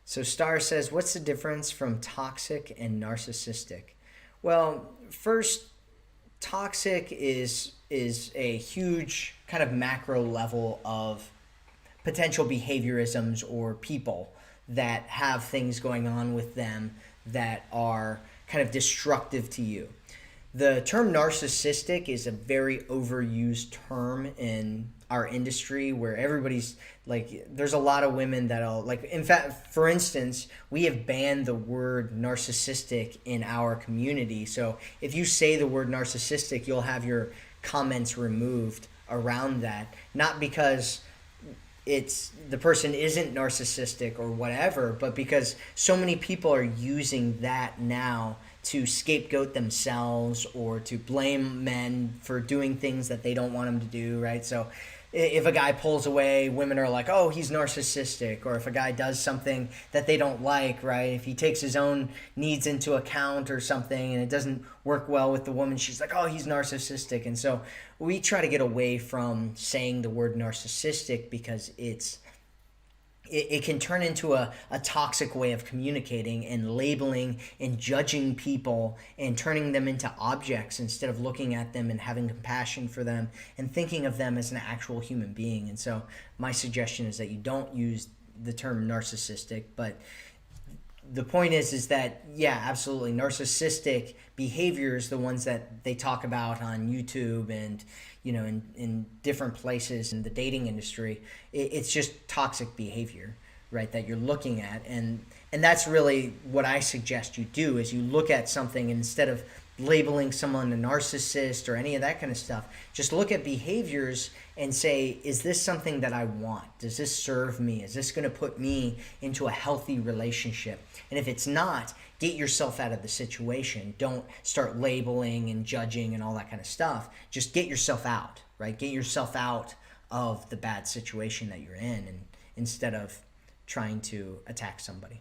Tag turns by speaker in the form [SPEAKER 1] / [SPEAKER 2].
[SPEAKER 1] So Star says, what's the difference from toxic and narcissistic? Well, first, toxic is a huge kind of macro level of potential behaviorisms or people that have things going on with them that are kind of destructive to you. The term narcissistic is a very overused term in our industry where everybody's like, there's a lot of women that'll, like, in fact, for instance, we have banned the word narcissistic in our community. So if you say the word narcissistic, you'll have your comments removed around that. Not because it's the person isn't narcissistic or whatever, but because so many people are using that now to scapegoat themselves or to blame men for doing things that they don't want them to do, right? So if a guy pulls away, women are like, oh, he's narcissistic. Or if a guy does something that they don't like, right? If he takes his own needs into account or something and it doesn't work well with the woman, she's like, oh, he's narcissistic. And so we try to get away from saying the word narcissistic because it can turn into a toxic way of communicating and labeling and judging people and turning them into objects instead of looking at them and having compassion for them and thinking of them as an actual human being. And so my suggestion is that you don't use the term narcissistic, but the point is that, yeah, absolutely, narcissistic behaviors, the ones that they talk about on YouTube and in different places in the dating industry, it's just toxic behavior, right, that you're looking at. And that's really what I suggest you do, is you look at something, and instead of labeling someone a narcissist or any of that kind of stuff, just look at behaviors and say, is this something that I want? Does this serve me? Is this going to put me into a healthy relationship? And if it's not, get yourself out of the situation. Don't start labeling and judging and all that kind of stuff. Just get yourself out, right? Get yourself out of the bad situation that you're in, and instead of trying to attack somebody.